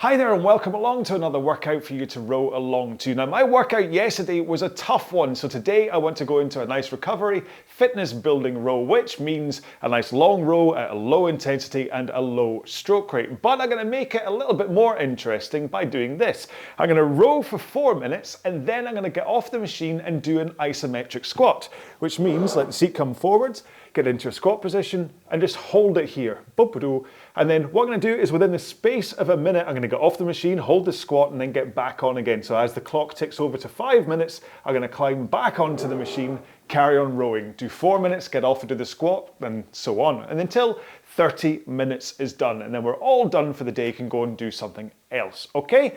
Hi there and welcome along to another workout for you to row along to. Now my workout yesterday was a tough one, so today I want to go into a nice recovery, fitness building row, which means a nice long row at a low intensity and a low stroke rate. But I'm going to make it a little bit more interesting by doing this. I'm going to row for 4 minutes and then I'm going to get off the machine and do an isometric squat, which means let the seat come forwards, get into a squat position and just hold it here. And then what I'm going to do is within the space of a minute, I'm going to get off the machine, hold the squat and then get back on again. So as the clock ticks over to 5 minutes, I'm going to climb back onto the machine, carry on rowing, do 4 minutes, get off and do the squat and so on. And until 30 minutes is done. And then we're all done for the day, you can go and do something else, okay?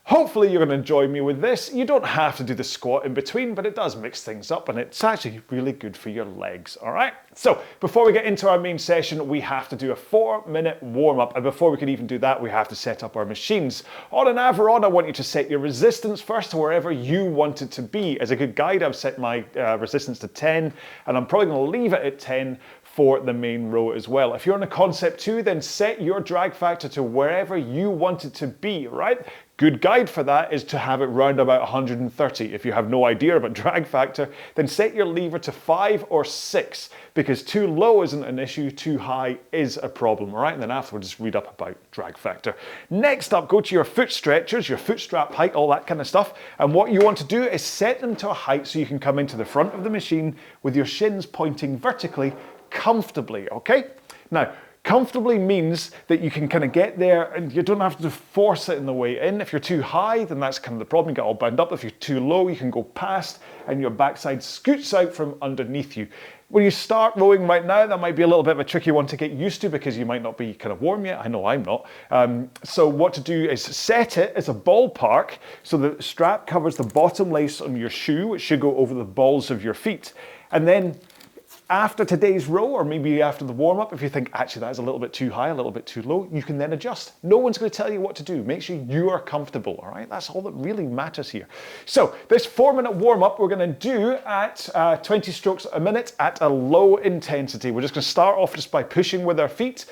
Hopefully you're going to join me with this. You don't have to do the squat in between, but it does mix things up and it's actually really good for your legs, all right? So before we get into our main session, we have to do a 4-minute warm-up. And before we can even do that, we have to set up our machines. On an Avalon, I want you to set your resistance first to wherever you want it to be. As a good guide, I've set my resistance to 10, and I'm probably going to leave it at 10 for the main row as well. If you're on a concept 2, then set your drag factor to wherever you want it to be, right? Good guide for that is to have it round about 130. If you have no idea about drag factor, then set your lever to 5 or 6, because too low isn't an issue, too high is a problem, all right? And then afterwards, just read up about drag factor. Next up, go to your foot stretchers, your foot strap height, all that kind of stuff. And what you want to do is set them to a height so you can come into the front of the machine with your shins pointing vertically, comfortably, okay? Now, comfortably means that you can kind of get there and you don't have to force it in the way in. If you're too high, then that's kind of the problem. You get all bound up. If you're too low, you can go past and your backside scoots out from underneath you. When you start rowing right now, that might be a little bit of a tricky one to get used to because you might not be kind of warm yet. I know I'm not. So what to do is set it as a ballpark so that the strap covers the bottom lace on your shoe, which should go over the balls of your feet. And then after today's row, or maybe after the warm-up, if you think, actually that is a little bit too high, a little bit too low, you can then adjust. No one's going to tell you what to do. Make sure you are comfortable, all right? That's all that really matters here. So this 4-minute warm-up we're going to do at 20 strokes a minute at a low intensity. We're just going to start off just by pushing with our feet,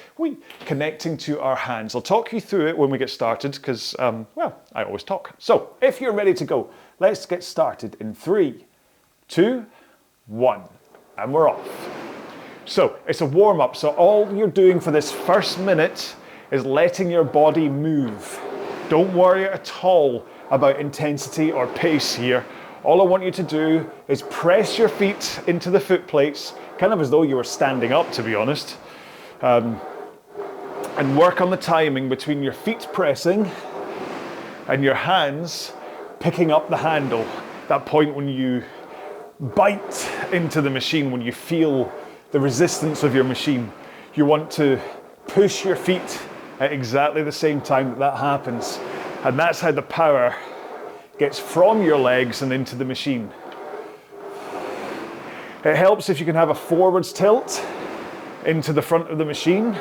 connecting to our hands. I'll talk you through it when we get started because, well, I always talk. So if you're ready to go, let's get started in 3, 2, 1. And we're off. So it's a warm-up, so all you're doing for this first minute is letting your body move. Don't worry at all about intensity or pace here. All I want you to do is press your feet into the foot plates, kind of as though you were standing up, to be honest, and work on the timing between your feet pressing and your hands picking up the handle. That point when you bite into the machine, when you feel the resistance of your machine. You want to push your feet at exactly the same time that that happens. And that's how the power gets from your legs and into the machine. It helps if you can have a forwards tilt into the front of the machine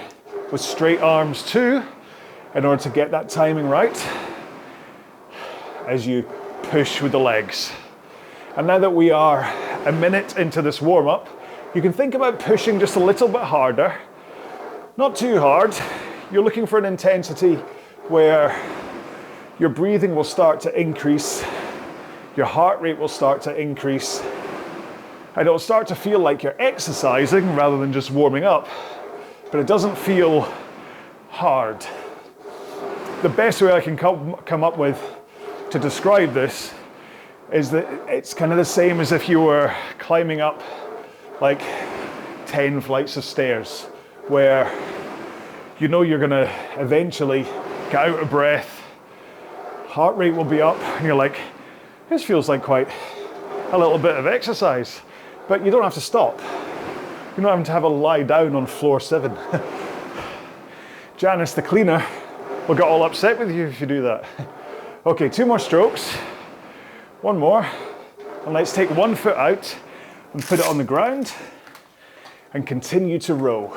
with straight arms too, in order to get that timing right as you push with the legs. And now that we are a minute into this warm-up, you can think about pushing just a little bit harder, not too hard. You're looking for an intensity where your breathing will start to increase, your heart rate will start to increase, and it'll start to feel like you're exercising rather than just warming up, but it doesn't feel hard. The best way I can come up with to describe this is that it's kind of the same as if you were climbing up like 10 flights of stairs, where you know you're gonna eventually get out of breath, heart rate will be up, and you're like, this feels like quite a little bit of exercise, but you don't have to stop. You're not having to have a lie down on floor 7. Janice, the cleaner, will get all upset with you if you do that. Okay, 2 more strokes. 1 more, and let's take 1 foot out and put it on the ground and continue to row.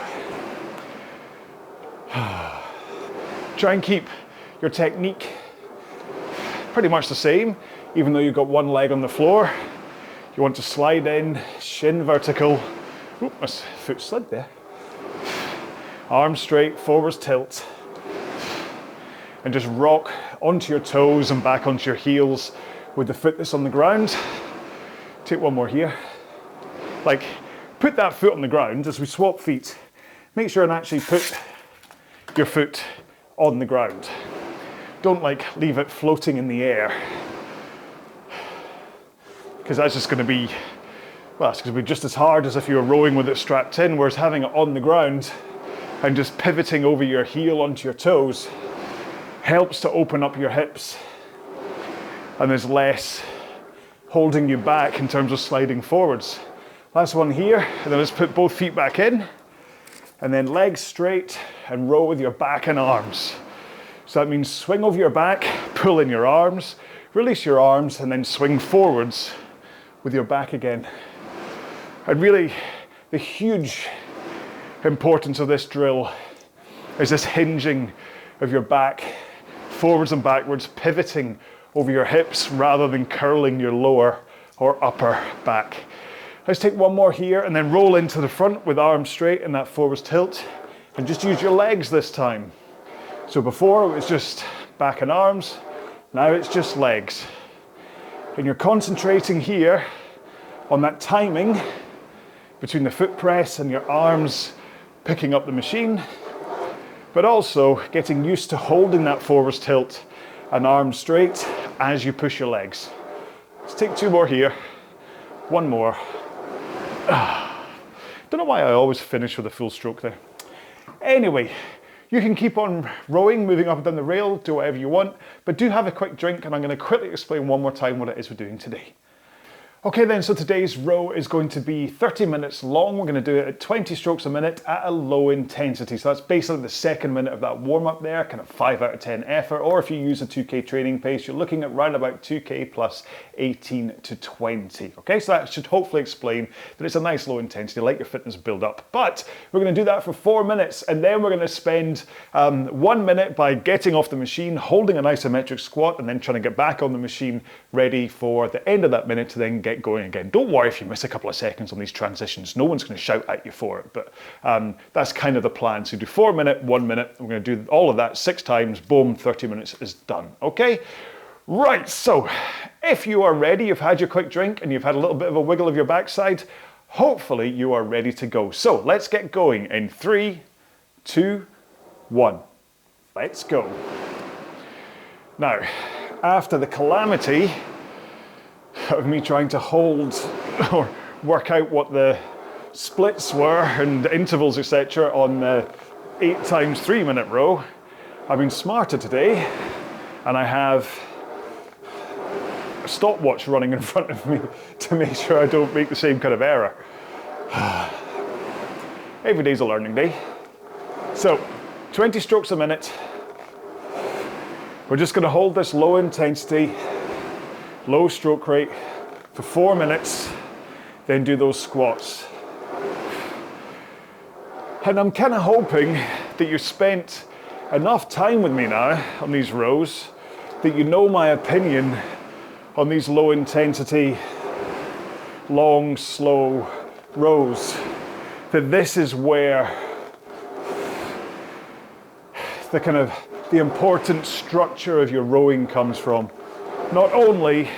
Try and keep your technique pretty much the same, even though you've got 1 leg on the floor. You want to slide in, shin vertical. Oop, my foot slid there. Arms straight, forwards tilt. and just rock onto your toes and back onto your heels with the foot that's on the ground. Take one more here. Like, put that foot on the ground as we swap feet. Make sure and actually put your foot on the ground. Don't like leave it floating in the air, because that's just going to be, well, it's going to be just as hard as if you were rowing with it strapped in, whereas having it on the ground and just pivoting over your heel onto your toes helps to open up your hips, and there's less holding you back in terms of sliding forwards. Last one here, and then let's put both feet back in, and then legs straight and row with your back and arms. So that means swing over your back, pull in your arms, release your arms, and then swing forwards with your back again. And really, the huge importance of this drill is this hinging of your back, forwards and backwards, pivoting over your hips rather than curling your lower or upper back. Let's take one more here and then roll into the front with arms straight in that forwards tilt, and just use your legs this time. So before it was just back and arms, now it's just legs. And you're concentrating here on that timing between the foot press and your arms picking up the machine, but also getting used to holding that forwards tilt and arms straight as you push your legs. Let's take two more here. One more. Don't know why I always finish with a full stroke there. Anyway, you can keep on rowing, moving up and down the rail, do whatever you want, but do have a quick drink, and I'm going to quickly explain one more time what it is we're doing today. Okay then, so today's row is going to be 30 minutes long. We're going to do it at 20 strokes a minute at a low intensity. So that's basically the second minute of that warm up there, kind of 5 out of 10 effort. Or if you use a 2K training pace, you're looking at around about 2K plus 18 to 20. Okay, so that should hopefully explain that it's a nice low intensity, like your fitness build up. But we're going to do that for 4 minutes, and then we're going to spend 1 minute by getting off the machine, holding an isometric squat, and then trying to get back on the machine, ready for the end of that minute to then get going again. Don't worry if you miss a couple of seconds on these transitions. No one's going to shout at you for it, but that's kind of the plan. So you do 4 minute, 1 minute. We're going to do all of that 6 times. Boom, 30 minutes is done. Okay? Right, so if you are ready, you've had your quick drink and you've had a little bit of a wiggle of your backside, hopefully you are ready to go. So let's get going in 3, 2, 1. Let's go. Now, after the calamity of me trying to hold or work out what the splits were and intervals, etc. on the 8 times 3 minute row, I've been smarter today, and I have a stopwatch running in front of me to make sure I don't make the same kind of error. Every day's a learning day. So 20 strokes a minute. We're just going to hold this low intensity, low stroke rate for 4 minutes, then do those squats. And I'm kind of hoping that you spent enough time with me now on these rows that you know my opinion on these low intensity, long, slow rows. That this is where the important structure of your rowing comes from. Not only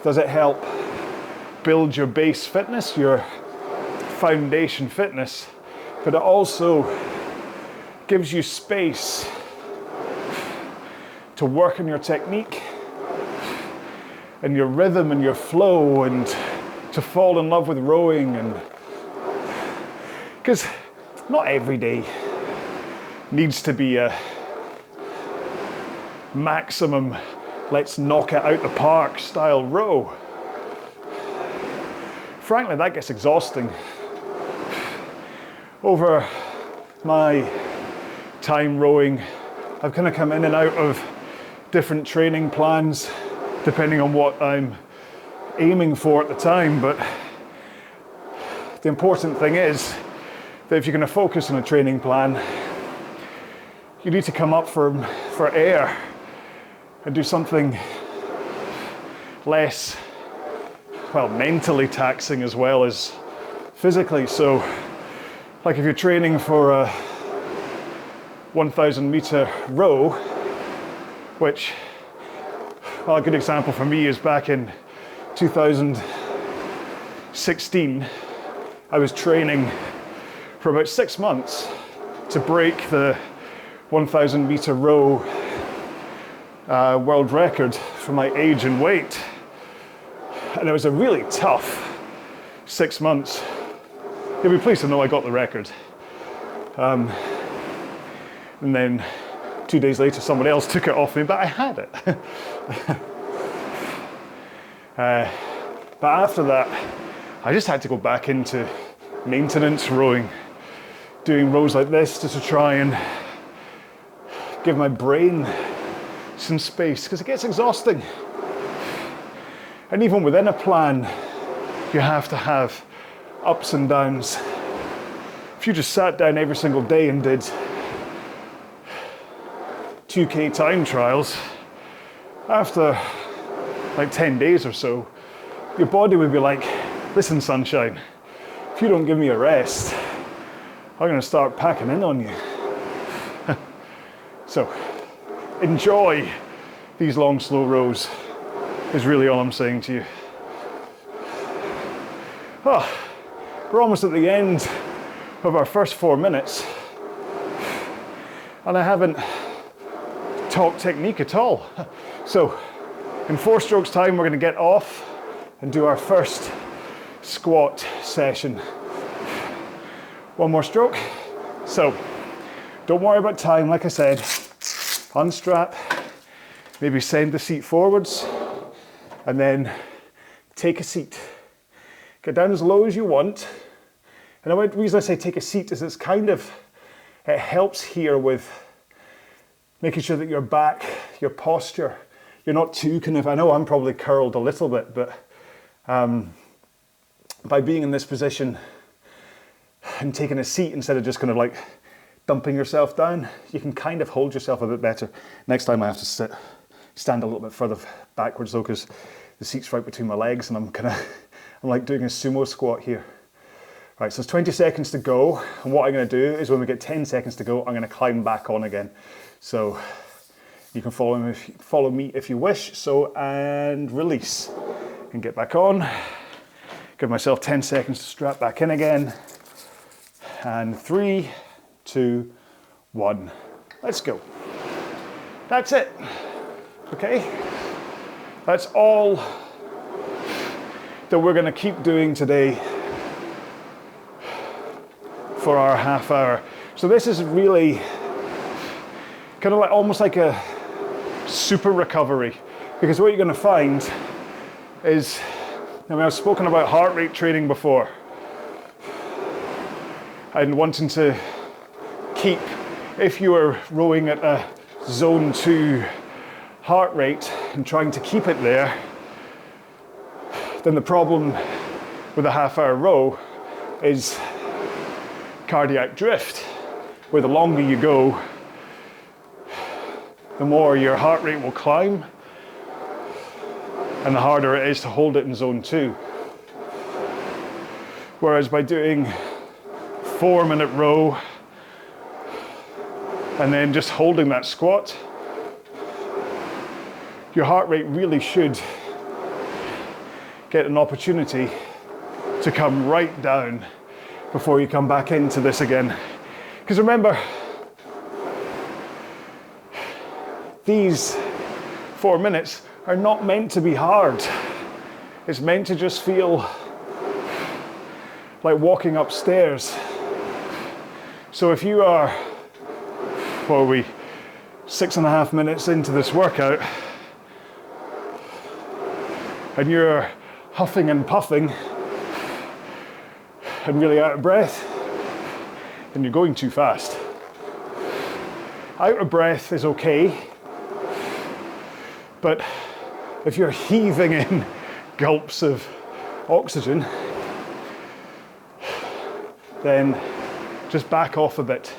does it help build your base fitness, your foundation fitness, but it also gives you space to work on your technique and your rhythm and your flow, and to fall in love with rowing. And because not every day needs to be a maximum let's knock it out the park style row. Frankly, that gets exhausting. Over my time rowing, I've kind of come in and out of different training plans depending on what I'm aiming for at the time, but the important thing is that if you're going to focus on a training plan, you need to come up for air and do something less, well, mentally taxing as well as physically. So, like if you're training for 1,000 meter row, which, well, a good example for me is back in 2016, I was training for about 6 months to break the 1,000 meter row world record for my age and weight. And it was a really tough 6 months. You'll be pleased to know I got the record. And then 2 days later, someone else took it off me, but I had it. But after that, I just had to go back into maintenance rowing, doing rows like this just to try and give my brain some space, because it gets exhausting. And even within a plan, you have to have ups and downs. If you just sat down every single day and did 2K time trials, after like 10 days or so, your body would be like, listen, sunshine, if you don't give me a rest, I'm going to start packing in on you. So, enjoy these long, slow rows is really all I'm saying to you. Oh, we're almost at the end of our first 4 minutes, and I haven't talked technique at all. So, in 4 strokes time, we're going to get off and do our first squat session. 1 more stroke. So, don't worry about time, like I said. Unstrap, maybe send the seat forwards, and then take a seat. Get down as low as you want. And the reason I say take a seat is it helps here with making sure that your back, your posture, you're not too I know I'm probably curled a little bit, but by being in this position and taking a seat instead of just kind of like dumping yourself down, you can kind of hold yourself a bit better. Next time I have to stand a little bit further backwards though, because the seat's right between my legs and I'm like doing a sumo squat here. Right, so it's 20 seconds to go, and what I'm going to do is when we get 10 seconds to go, I'm going to climb back on again. So you can follow me if you wish. So, and release, and get back on. Give myself 10 seconds to strap back in again. And 3, 2, 1. Let's go. That's it. Okay? That's all that we're going to keep doing today for our half hour. So this is really kind of like almost like a super recovery, because what you're going to find is, I mean, I've spoken about heart rate training before and wanting to keep, if you are rowing at a zone 2 heart rate and trying to keep it there, then the problem with a half hour row is cardiac drift, where the longer you go, the more your heart rate will climb and the harder it is to hold it in zone 2. Whereas by doing 4-minute row and then just holding that squat, your heart rate really should get an opportunity to come right down before you come back into this again. Because remember, these 4 minutes are not meant to be hard. It's meant to just feel like walking upstairs. So if you are, what are we, 6.5 minutes into this workout, and you're huffing and puffing and really out of breath, then you're going too fast. Out of breath is okay, but if you're heaving in gulps of oxygen, then just back off a bit.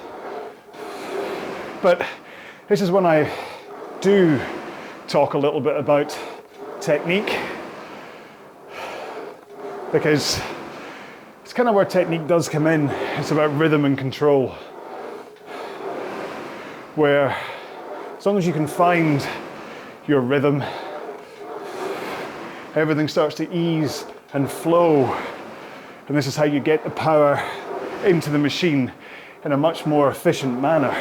But this is when I do talk a little bit about technique, because it's kind of where technique does come in. It's about rhythm and control. where as long as you can find your rhythm, everything starts to ease and flow. And this is how you get the power into the machine in a much more efficient manner.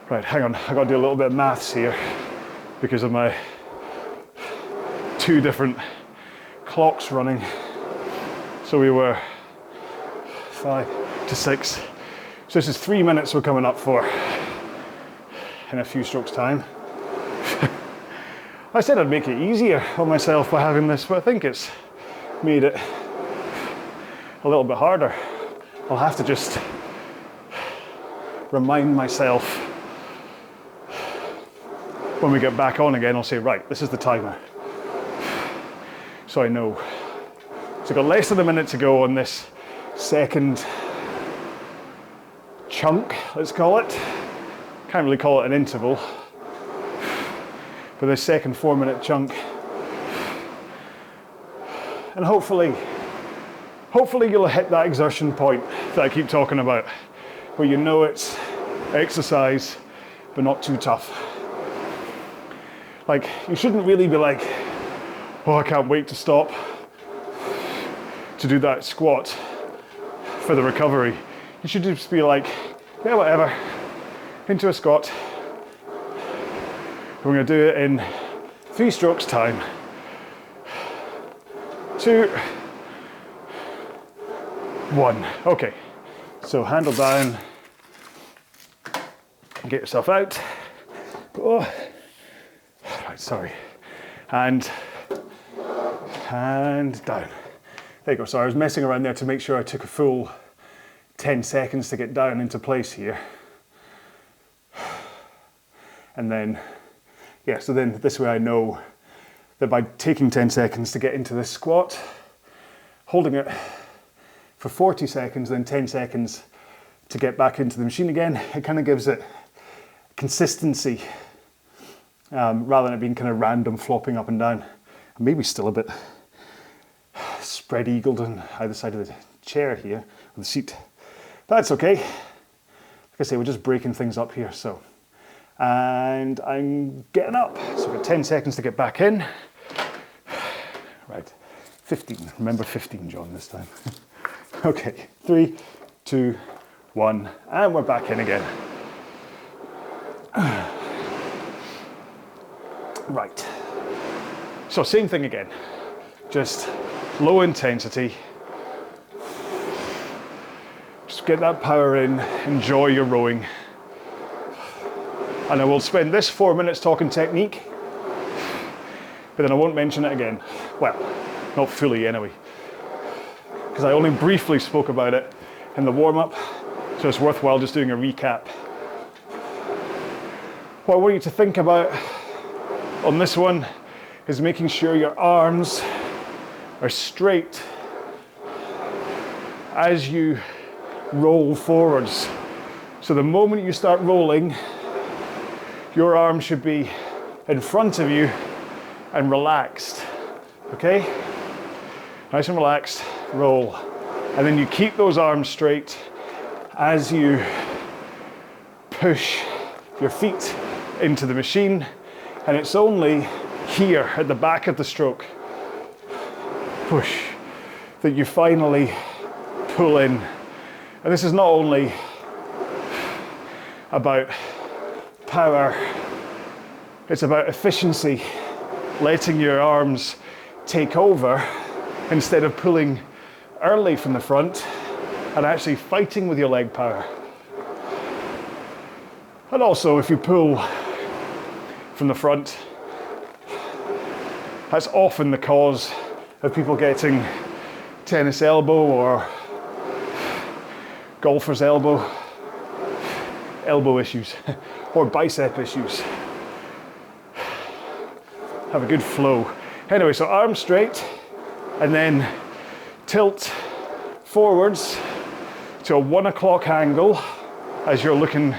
Right, hang on, I gotta do a little bit of maths here because of my 2 different clocks running. So we were 5 to 6. So this is 3 minutes we're coming up for in a few strokes time. I said I'd make it easier on myself by having this, but I think it's made it a little bit harder. I'll have to just remind myself when we get back on again. I'll say, right, this is the timer. So I know. So I've got less than a minute to go on this second chunk, let's call it. Can't really call it an interval. For this second 4-minute chunk. And hopefully you'll hit that exertion point that I keep talking about, where you know it's exercise, but not too tough. Like, you shouldn't really be like, oh, I can't wait to stop to do that squat for the recovery. You should just be like, yeah, whatever, into a squat. We're going to do it in 3 strokes time. 2, 1. Okay, so handle down, get yourself out. Oh. Right, sorry. And down. There you go. So I was messing around there to make sure I took a full 10 seconds to get down into place here. And then, yeah, so then this way I know that by taking 10 seconds to get into this squat, holding it for 40 seconds, then 10 seconds to get back into the machine again, it kind of gives it consistency rather than it being kind of random flopping up and down. And maybe still a bit spread eagled on either side of the chair here, or the seat. That's okay. Like I say, we're just breaking things up here, so. And I'm getting up. So we've got 10 seconds to get back in. Right, 15. Remember 15, John, this time. Okay, 3, 2, 1, and we're back in again. Right. So same thing again. Just low intensity. Just get that power in, enjoy your rowing. And I will spend this 4 minutes talking technique, but then I won't mention it again. Well, not fully anyway, because I only briefly spoke about it in the warm-up, so it's worthwhile just doing a recap. What I want you to think about on this one is making sure your arms are straight as you roll forwards. So the moment you start rolling, your arms should be in front of you and relaxed, okay? Nice and relaxed, roll. And then you keep those arms straight as you push your feet into the machine. And it's only here at the back of the stroke, push, that you finally pull in. And this is not only about power, it's about efficiency, letting your arms take over instead of pulling early from the front and actually fighting with your leg power. And also, if you pull from the front, that's often the cause of people getting tennis elbow or golfer's elbow issues or bicep issues. Have a good flow. Anyway, so arms straight and then tilt forwards to a 1 o'clock angle as you're looking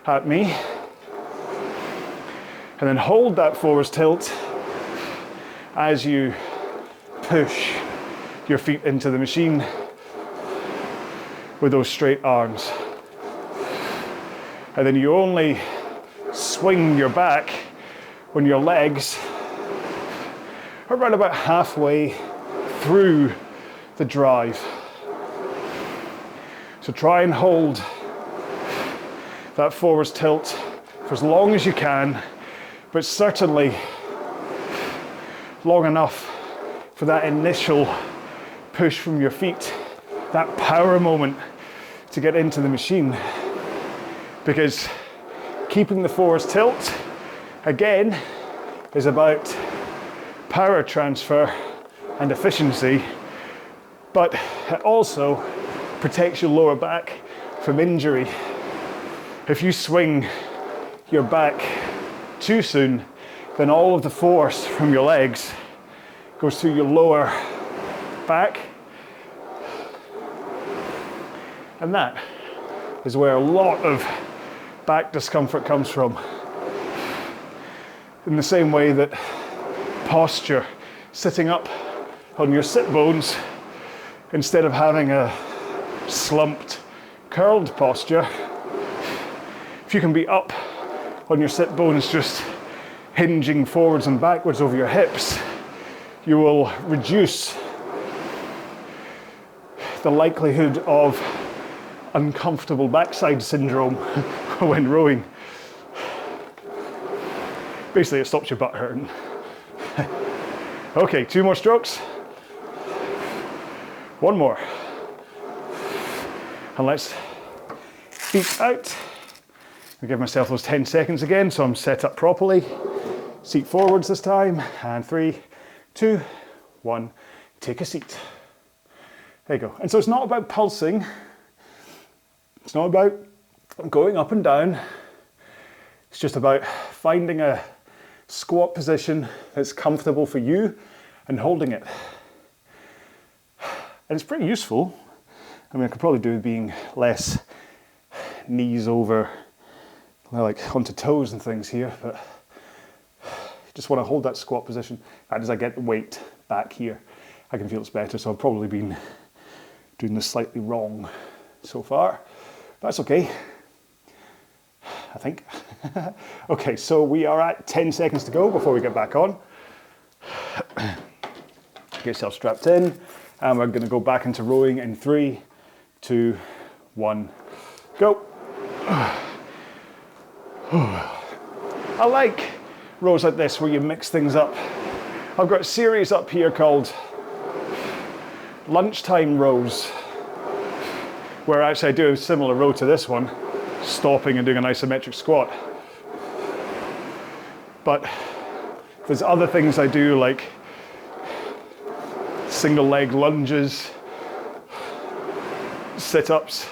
at me. And then hold that forwards tilt as you push your feet into the machine. with those straight arms. And then you only swing your back when your legs are around about halfway through the drive. So try and hold that forwards tilt for as long as you can, but certainly long enough for that initial push from your feet, that power moment to get into the machine. Because keeping the forwards tilt, again, is about power transfer and efficiency, but it also protects your lower back from injury. If you swing your back too soon, then all of the force from your legs goes through your lower back. And that is where a lot of back discomfort comes from. In the same way that posture, sitting up on your sit bones instead of having a slumped, curled posture, if you can be up on your sit bones, just hinging forwards and backwards over your hips, you will reduce the likelihood of uncomfortable backside syndrome when rowing. Basically, it stops your butt hurting. Okay, 2 more strokes. 1 more. And let's feet out. I give myself those 10 seconds again so I'm set up properly. Seat forwards this time. And 3, 2, 1, take a seat. There you go. And so it's not about pulsing. It's not about going up and down. It's just about finding a squat position that's comfortable for you and holding it. And it's pretty useful. I mean, I could probably do with being less knees over, like onto toes and things here, but just want to hold that squat position. And as I get the weight back here, I can feel it's better. So I've probably been doing this slightly wrong so far. That's okay, I think. Okay, so we are at 10 seconds to go before we get back on. Get yourself strapped in, and we're going to go back into rowing in 3, 2, 1, go. I like rows like this where you mix things up. I've got a series up here called lunchtime rows, where actually I do a similar row to this one, stopping and doing an isometric squat. But there's other things I do, like single leg lunges, sit-ups.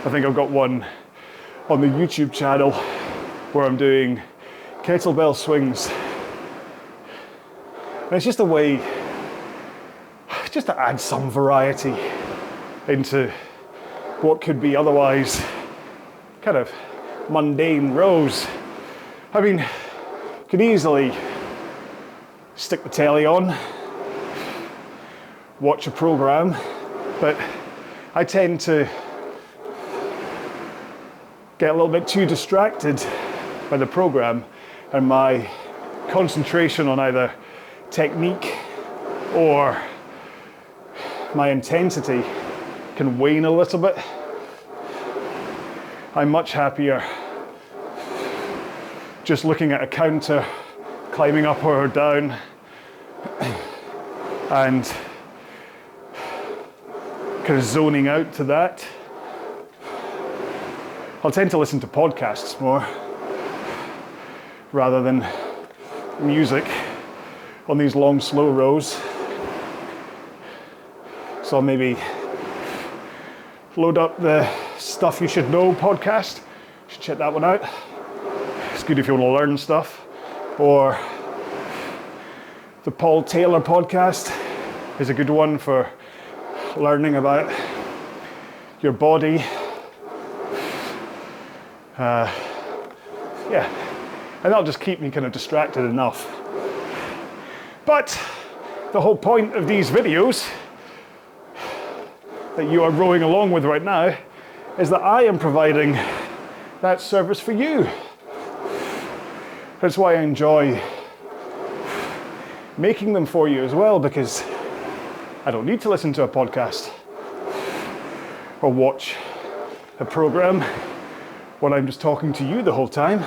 I think I've got one on the YouTube channel where I'm doing kettlebell swings. And it's just a way just to add some variety into what could be otherwise kind of mundane rows. I mean, you could easily stick the telly on, watch a program, but I tend to get a little bit too distracted by the program, and my concentration on either technique or my intensity can wane a little bit. I'm much happier just looking at a counter, climbing up or down, and kind of zoning out to that. I'll tend to listen to podcasts more rather than music on these long, slow rows. So I'll maybe load up the Stuff You Should Know podcast. You should check that one out. It's good if you want to learn stuff. Or the Paul Taylor podcast is a good one for learning about your body. Yeah, and that'll just keep me kind of distracted enough. But the whole point of these videos that you are rowing along with right now is that I am providing that service for you. That's why I enjoy making them for you as well, because I don't need to listen to a podcast or watch a program when I'm just talking to you the whole time.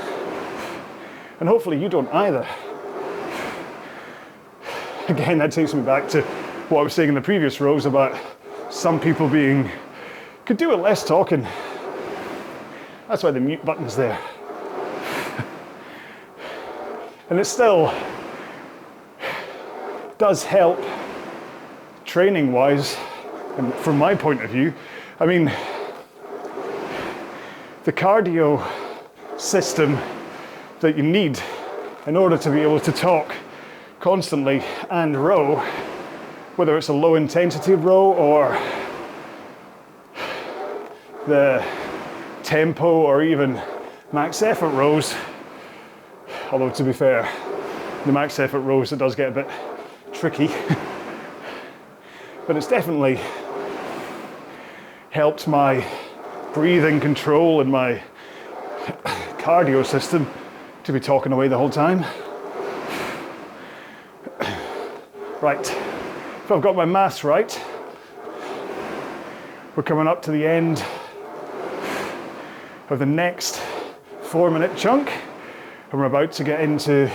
And hopefully you don't either. Again, that takes me back to what I was saying in the previous rows about some people could do with less talking. That's why the mute button's there. And it still does help training-wise, and from my point of view. I mean, the cardio system that you need in order to be able to talk constantly and row, whether it's a low intensity row or the tempo or even max effort rows, although to be fair, the max effort rows, it does get a bit tricky, but it's definitely helped my breathing control and my cardio system to be talking away the whole time. Right, if I've got my maths right, we're coming up to the end of the next 4-minute chunk, and we're about to get into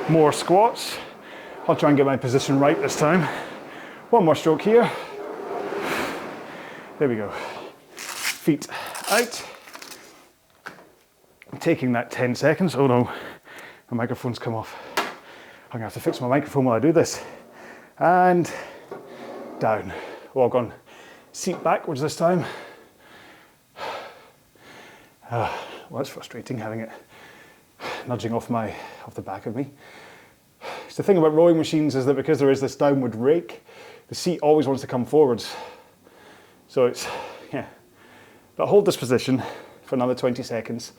more squats. I'll try and get my position right this time. One more stroke here. There we go. Feet out. I'm taking that 10 seconds. Oh no, my microphone's come off. I'm gonna have to fix my microphone while I do this. And down. Walk on. Seat backwards this time. Well, it's frustrating having it nudging off the back of me. So the thing about rowing machines is that because there is this downward rake, the seat always wants to come forwards. So it's, yeah. But hold this position for another 20 seconds.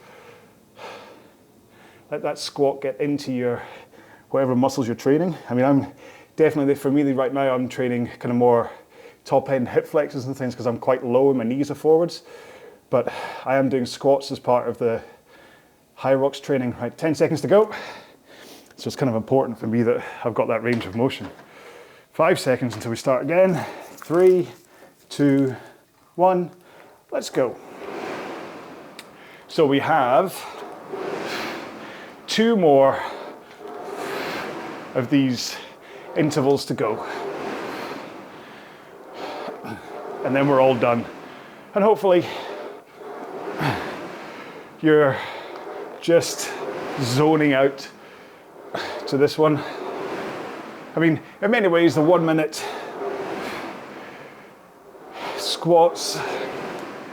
Let that squat get into your, whatever muscles you're training. I mean, I'm definitely, for me right now, I'm training kind of more top end hip flexors and things because I'm quite low and my knees are forwards. But I am doing squats as part of the high rocks training. Right, 10 seconds to go. So it's kind of important for me that I've got that range of motion. 5 seconds until we start again. 3, 2, 1, let's go. So we have 2 more of these intervals to go. And then we're all done. And hopefully you're just zoning out to this one. I mean, in many ways, the 1-minute squats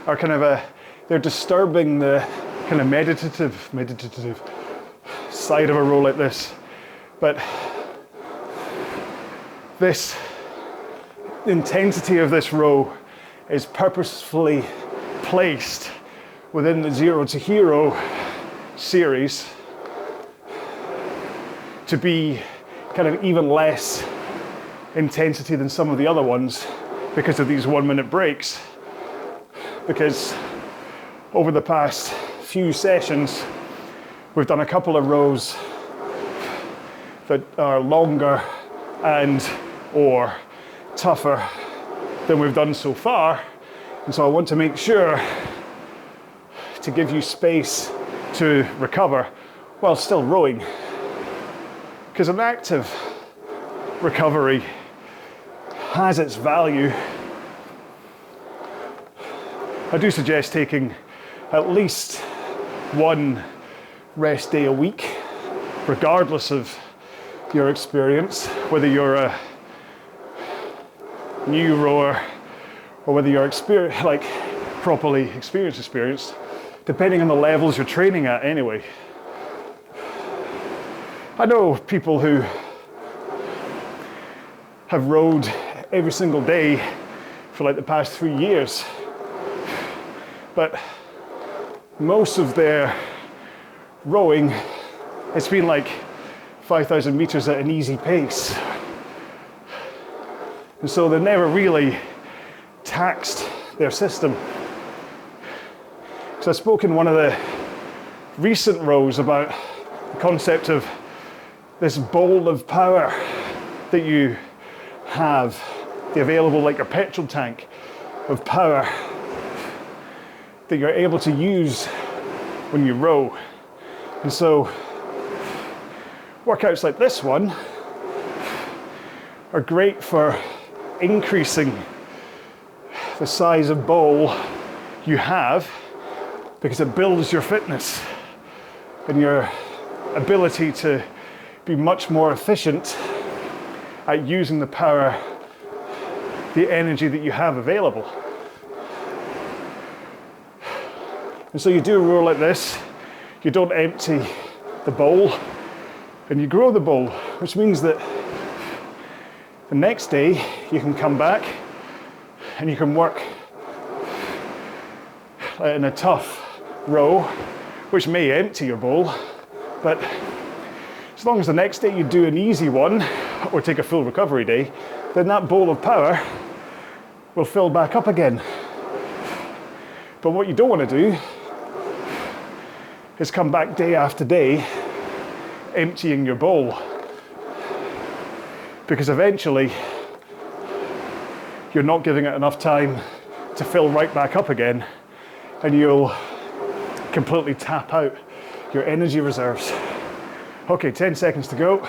are kind of they're disturbing the kind of meditative side of a row like this. But this intensity of this row is purposefully placed within the 0 to hero series to be kind of even less intensity than some of the other ones because of these 1-minute breaks. Because over the past few sessions, we've done a couple of rows that are longer and or tougher than we've done so far. And so I want to make sure to give you space to recover while still rowing. Because an active recovery has its value. I do suggest taking at least 1 rest day a week, regardless of your experience, whether you're a new rower or whether you're properly experienced, depending on the levels you're training at anyway. I know people who have rowed every single day for like the past 3 years, but most of their rowing, it's been like 5,000 meters at an easy pace. And so they're never really taxed their system. So I spoke in one of the recent rows about the concept of this bowl of power that you have, the available, like your petrol tank of power that you're able to use when you row. And so workouts like this one are great for increasing the size of bowl you have, because it builds your fitness and your ability to be much more efficient at using the power, the energy that you have available. And so you do a row like this, you don't empty the bowl, and you grow the bowl, which means that the next day you can come back and you can work in a tough row, which may empty your bowl, but as long as the next day you do an easy one or take a full recovery day, then that bowl of power will fill back up again. But what you don't want to do is come back day after day emptying your bowl, because eventually you're not giving it enough time to fill right back up again, and you'll completely tap out your energy reserves. Okay, 10 seconds to go.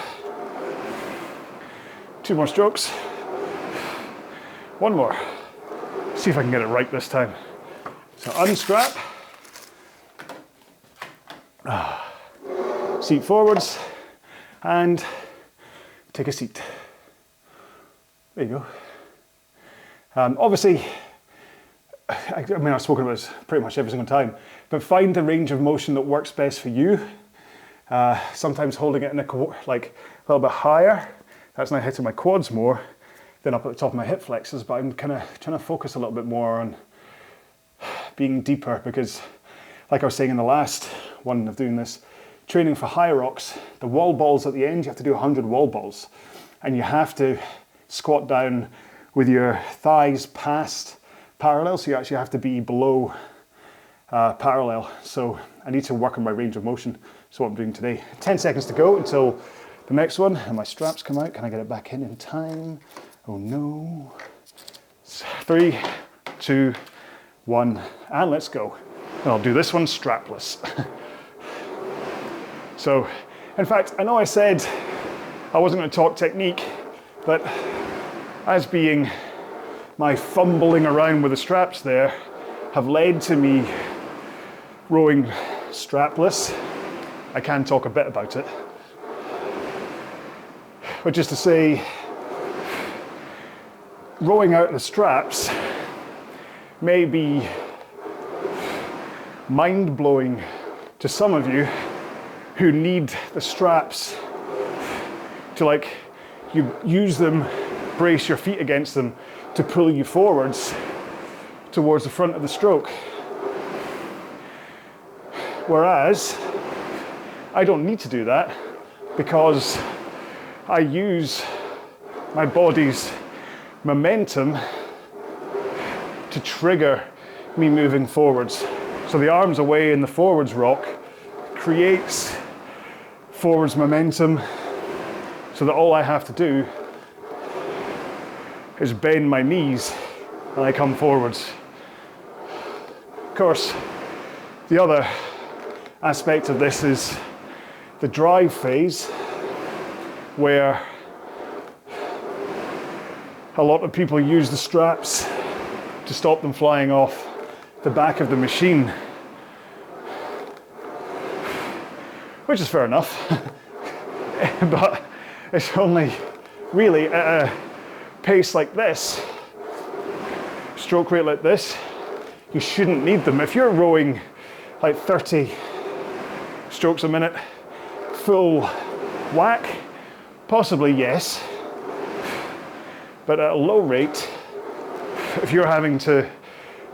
2 more strokes. 1 more. See if I can get it right this time. So unstrap. Seat forwards and take a seat. There you go. Obviously, I mean, I've spoken about this pretty much every single time, but find the range of motion that works best for you. Sometimes holding it in like a little bit higher, that's now hitting my quads more than up at the top of my hip flexors, but I'm kind of trying to focus a little bit more on being deeper, because like I was saying in the last one of doing this, training for high rocks, the wall balls at the end, you have to do 100 wall balls, and you have to squat down with your thighs past parallel, so you actually have to be below parallel. So I need to work on my range of motion. That's what I'm doing today. 10 seconds to go until the next one, and my straps come out. Can I get it back in time? Oh no. 3, 2, 1, and let's go. And I'll do this one strapless. So, in fact, I know I said I wasn't going to talk technique, but as being my fumbling around with the straps there have led to me rowing strapless, I can talk a bit about it. But just to say, rowing out the straps may be mind-blowing to some of you who need the straps to, like, you use them, brace your feet against them to pull you forwards towards the front of the stroke. Whereas I don't need to do that, because I use my body's momentum to trigger me moving forwards. So the arms away in the forwards rock creates forwards momentum, so that all I have to do is bend my knees and I come forwards. Of course, the other aspect of this is the drive phase, where a lot of people use the straps to stop them flying off the back of the machine, which is fair enough. But it's only really at a pace like this, stroke rate like this, you shouldn't need them. If you're rowing like 30 strokes a minute, full whack, possibly yes. But at a low rate, if you're having to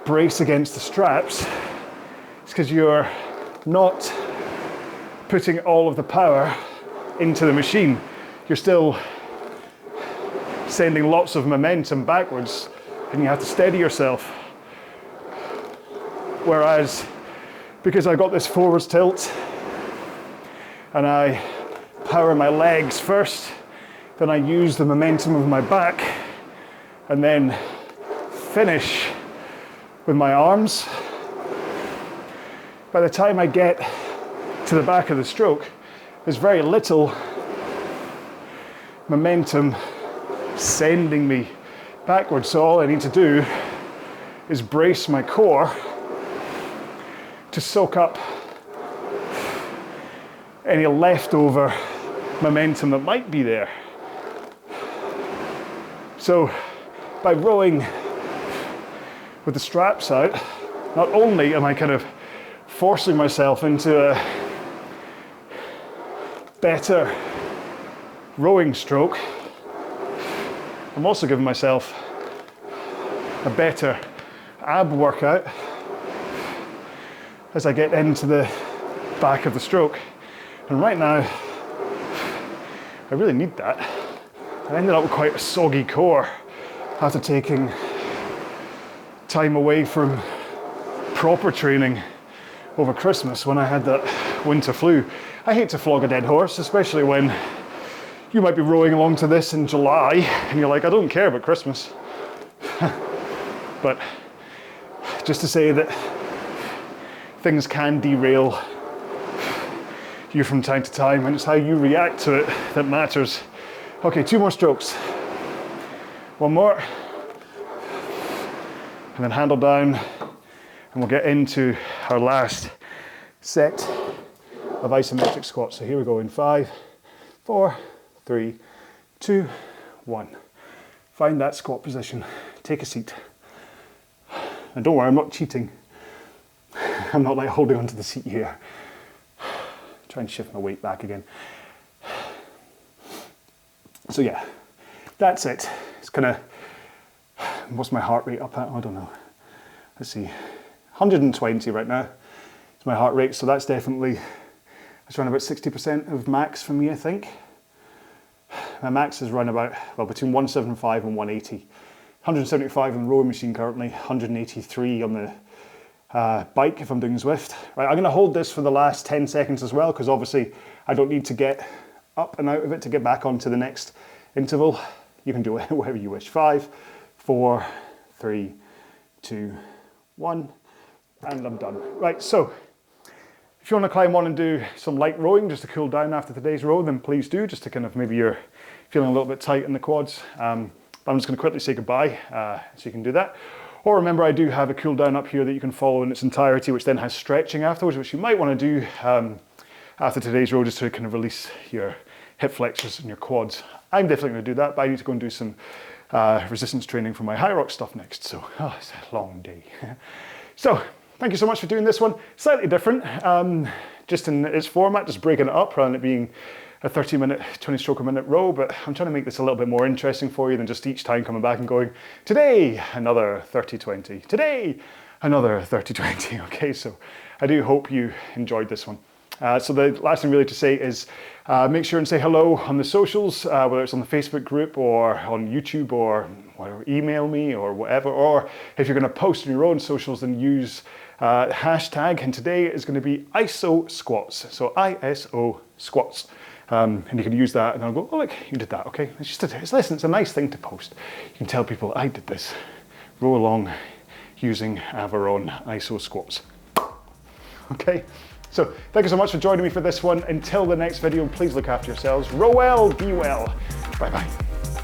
brace against the straps, it's because you're not putting all of the power into the machine. You're still sending lots of momentum backwards and you have to steady yourself. Whereas, because I got this forwards tilt, and I power my legs first, then I use the momentum of my back, and then finish with my arms. By the time I get to the back of the stroke, there's very little momentum sending me backwards. So all I need to do is brace my core to soak up any leftover momentum that might be there. So by rowing with the straps out, not only am I kind of forcing myself into a better rowing stroke, I'm also giving myself a better ab workout as I get into the back of the stroke. And right now, I really need that. I ended up with quite a soggy core after taking time away from proper training over Christmas when I had that winter flu. I hate to flog a dead horse, especially when you might be rowing along to this in July and you're like, I don't care about Christmas. But just to say that things can derail you from time to time, and it's how you react to it that matters. Okay, 2 more strokes. 1 more. And then handle down, and we'll get into our last set of isometric squats. So here we go in 5, 4, 3, 2, 1. Find that squat position. Take a seat. And don't worry, I'm not cheating. I'm not like holding onto the seat here. Try and shift my weight back again. So yeah, that's it. It's kind of, what's my heart rate up at? I don't know. Let's see, 120 right now. It's my heart rate, so that's definitely, it's around about 60% of max for me, I think. My max is around about, well, between 175 and 180. 175 on the rowing machine currently, 183 on the bike if I'm doing Zwift. Right, I'm going to hold this for the last 10 seconds as well, because obviously I don't need to get up and out of it to get back onto the next interval. You can do it whatever you wish. 5, 4, 3, 2, 1, and I'm done. Right, so if you want to climb on and do some light rowing just to cool down after today's row, then please do, just to kind of, maybe you're feeling a little bit tight in the quads. But I'm just going to quickly say goodbye, so you can do that. Or remember, I do have a cool down up here that you can follow in its entirety, which then has stretching afterwards, which you might want to do after today's row, just to kind of release your hip flexors and your quads. I'm definitely going to do that, but I need to go and do some resistance training for my high rock stuff next. So, it's a long day. So, thank you so much for doing this one. Slightly different, just in its format, just breaking it up rather than it being a 30-minute, 20 stroke a minute row, but I'm trying to make this a little bit more interesting for you than just each time coming back and going, today, another 30-20, today, another 30-20, okay? So I do hope you enjoyed this one. So the last thing really to say is make sure and say hello on the socials, whether it's on the Facebook group or on YouTube or whatever, email me or whatever, or if you're going to post on your own socials, then use hashtag, and today is going to be ISO squats, so ISO squats. And you can use that and I'll go, oh look, you did that, okay? Listen, it's a nice thing to post. You can tell people, I did this. Row along using Aviron ISO squats. Okay, so thank you so much for joining me for this one. Until the next video, please look after yourselves. Row well, be well. Bye-bye.